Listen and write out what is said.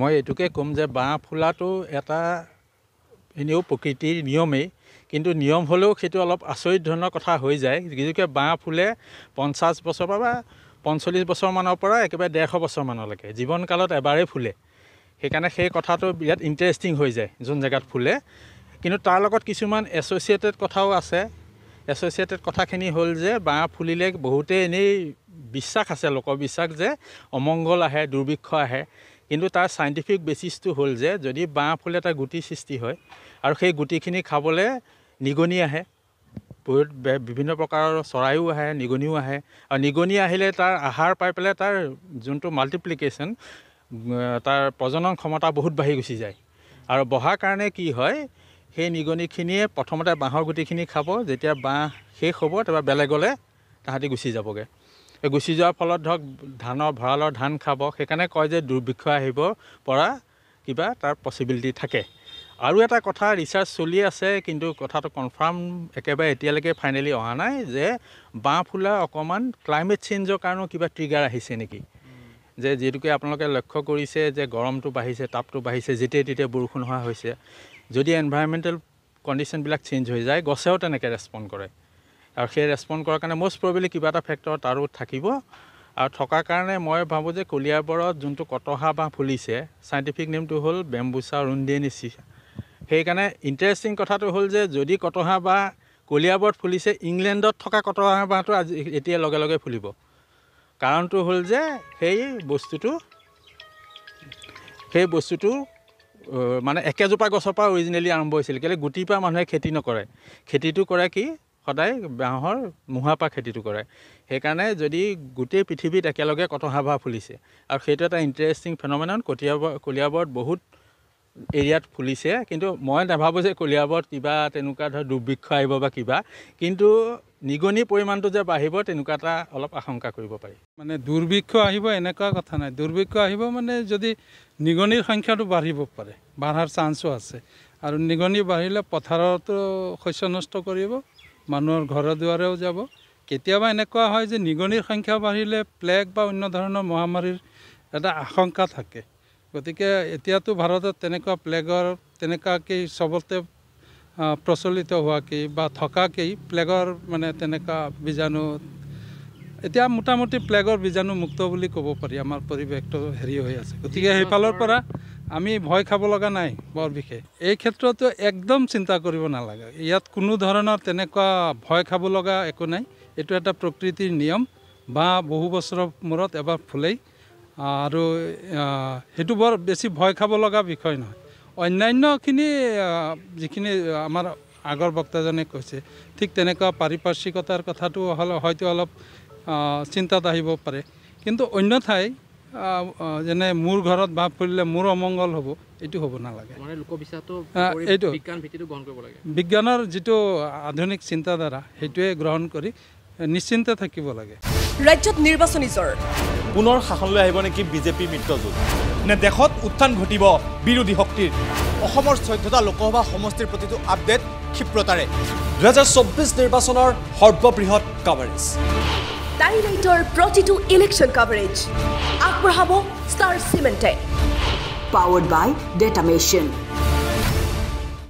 মই এটুকে কম যে বাঁহ ফুলাটো এটা এনেও প্ৰকৃতিৰ নিয়মেই, কিন্তু নিয়ম হ'লেও সেইটো অলপ আচৰিত ধৰণৰ কথা হৈ যায়। যিহেতুকে বাঁহ ফুলে 50 বছৰ বা 45 বছৰমানৰ পৰা একেবাৰে 150 বছৰমানলৈকে জীৱনকালত এবাৰেই ফুলে। সেইকাৰণে সেই কথাটো বিৰাট ইণ্টাৰেষ্টিং হৈ যায় যোন জেগাত ফুলে। কিন্তু তাৰ লগত কিছুমান এছ'চিয়েটেড কথাও আছে। এছ'চিয়েটেড কথাখিনি হ'ল যে বাঁহ ফুলিলে বহুতেই এনেই বিশ্বাস আছে, লোকবিশ্বাস যে অমংগল আহে, দুৰ্ভিক্ষ আহে। কিন্তু তাৰ চাইণ্টিফিক বেচিছটো হ'ল যে যদি বাঁহ ফুলে এটা গুটি সৃষ্টি হয় আৰু সেই গুটিখিনি খাবলৈ নিগনি আহে, বহুত বিভিন্ন প্ৰকাৰৰ চৰাইও আহে, নিগনিও আহে। আৰু নিগনি আহিলে তাৰ আহাৰ পাই পেলাই তাৰ যোনটো মাল্টিপ্লিকেশ্যন, তাৰ প্ৰজনন ক্ষমতা বহুত বাঢ়ি গুচি যায়। আৰু বহাৰ কাৰণে কি হয়, সেই নিগনিখিনিয়ে প্ৰথমতে বাঁহৰ গুটিখিনি খাব, যেতিয়া বাঁহ শেষ হ'ব তাৰপৰা বেলেগলৈ তাহাঁতি গুচি যাবগৈ। গুচি যোৱাৰ ফলত ধৰক ধানৰ ভঁৰালৰ ধান খাব। সেইকাৰণে কয় যে দুৰ্ভিক্ষ আহিব পৰা কিবা তাৰ পচিবিলিটি থাকে। আৰু এটা কথা ৰিচাৰ্চ চলি আছে, কিন্তু কথাটো কনফাৰ্ম একেবাৰে এতিয়ালৈকে ফাইনেলি অহা নাই যে বাঁহ ফুলা অকণমান ক্লাইমেট চেঞ্জৰ কাৰণেও কিবা ট্ৰিগাৰ আহিছে নেকি। যে যিহেতুকে আপোনালোকে লক্ষ্য কৰিছে যে গৰমটো বাঢ়িছে, তাপটো বাঢ়িছে, যেতিয়াই তেতিয়াই বৰষুণ হোৱা হৈছে। যদি এনভাইৰমেণ্টেল কণ্ডিশ্যনবিলাক চেঞ্জ হৈ যায়, গছেও তেনেকৈ ৰেছপণ্ড কৰে। আৰু সেই ৰেছপণ্ড কৰাৰ কাৰণে মষ্ট প্ৰবেবলি কিবা এটা ফেক্টৰ তাৰো থাকিব। আৰু থকাৰ কাৰণে মই ভাবোঁ যে কলিয়াবৰত যোনটো কটহা বাঁহ ফুলিছে, চাইণ্টিফিক নেমটো হ'ল বেম্বুচা অৰুণ্ডেনেচি। সেইকাৰণে ইণ্টাৰেষ্টিং কথাটো হ'ল যে যদি কটহা বাঁহ কলিয়াবৰত ফুলিছে, ইংলেণ্ডত থকা কটহা বাঁহটো এতিয়া লগে লগে ফুলিব। কাৰণটো হ'ল যে সেই বস্তুটো মানে একেজোপা গছৰ পৰা অৰিজিনেলি আৰম্ভ হৈছিল। কেলৈ গুটিৰ পৰা মানুহে খেতি নকৰে, খেতিটো কৰে কি সদায় বাঁহৰ মুঢ়াৰ পৰা খেতিটো কৰে। সেইকাৰণে যদি গোটেই পৃথিৱীত একেলগে কটহা বাঁহ ফুলিছে, আৰু সেইটো এটা ইণ্টাৰেষ্টিং ফেন'মেনন। কলিয়াবৰত বহুত এৰিয়াত ফুলিছে, কিন্তু মই নাভাবোঁ যে কলিয়াবৰত কিবা তেনেকুৱা ধৰ দুৰ্ভিক্ষ আহিব বা কিবা, কিন্তু নিগনিৰ পৰিমাণটো যে বাঢ়িব তেনেকুৱা এটা অলপ আশংকা কৰিব পাৰি। মানে দুৰ্ভিক্ষ আহিব এনেকুৱা কথা নাই। দুৰ্ভিক্ষ আহিব মানে যদি নিগনিৰ সংখ্যাটো বাঢ়িব পাৰে, বাঢ়াৰ চান্সো আছে। আৰু নিগনি বাঢ়িলে পথাৰতো শস্য নষ্ট কৰিব, মানুহৰ ঘৰে দুৱাৰেও যাব। কেতিয়াবা এনেকুৱা হয় যে নিগনিৰ সংখ্যা বাঢ়িলে প্লেগ বা অন্য ধৰণৰ মহামাৰীৰ এটা আশংকা থাকে। গতিকে এতিয়াতো ভাৰতত তেনেকুৱা প্লেগৰ তেনেকুৱাকেই চবতে প্ৰচলিত হোৱাকেই বা থকাকেই প্লেগৰ মানে তেনেকুৱা বীজাণু এতিয়া মোটামুটি প্লেগৰ বীজাণু মুক্ত বুলি ক'ব পাৰি। আমাৰ পৰিৱেশটো হেৰি হৈ আছে, গতিকে সেইফালৰ পৰা আমি ভয় খাব লগা নাই বৰ বিশেষ। এই ক্ষেত্ৰতো একদম চিন্তা কৰিব নালাগে। ইয়াত কোনো ধৰণৰ তেনেকুৱা ভয় খাব লগা একো নাই। এইটো এটা প্ৰকৃতিৰ নিয়ম। বা বহু বছৰৰ মূৰত এবাৰ ফুলেই, আৰু সেইটো বৰ বেছি ভয় খাব লগা বিষয় নহয়। অন্যান্যখিনি যিখিনি আমাৰ আগৰ বক্তাজনে কৈছে, ঠিক তেনেকুৱা পাৰিপাৰ্শ্বিকতাৰ কথাটো হয়তো অলপ চিন্তাত আহিব পাৰে। কিন্তু অন্যথাই যেনে মোৰ ঘৰত বাঁহ ফুলিলে মোৰ অমংগল হ'ব, এইটো হ'ব নালাগে। এইটো বিজ্ঞানৰ যিটো আধুনিক চিন্তাধাৰা, সেইটোৱে গ্ৰহণ কৰি নিশ্চিন্ত থাকিব লাগে। ৰাজ্যত নিৰ্বাচনী জ্বৰ। পুনৰ শাসনলৈ আহিব নেকি বিজেপি মিত্ৰজোঁট? নে দেশত উত্থান ঘটিব বিৰোধী শক্তিৰ? অসমৰ 14টা লোকসভা সমষ্টিৰ প্ৰতিটো আপডেট ক্ষিপ্ৰতাৰে 2024 নিৰ্বাচনৰ সৰ্ববৃহৎ কাভাৰেজ। টাইলাইটৰ প্ৰতিটো ইলেকশ্যন কাভাৰেজ আগবঢ়াব ষ্টাৰ চিমেণ্টে। পাৱাৰ্ড বাই ডেটামেশ্যন।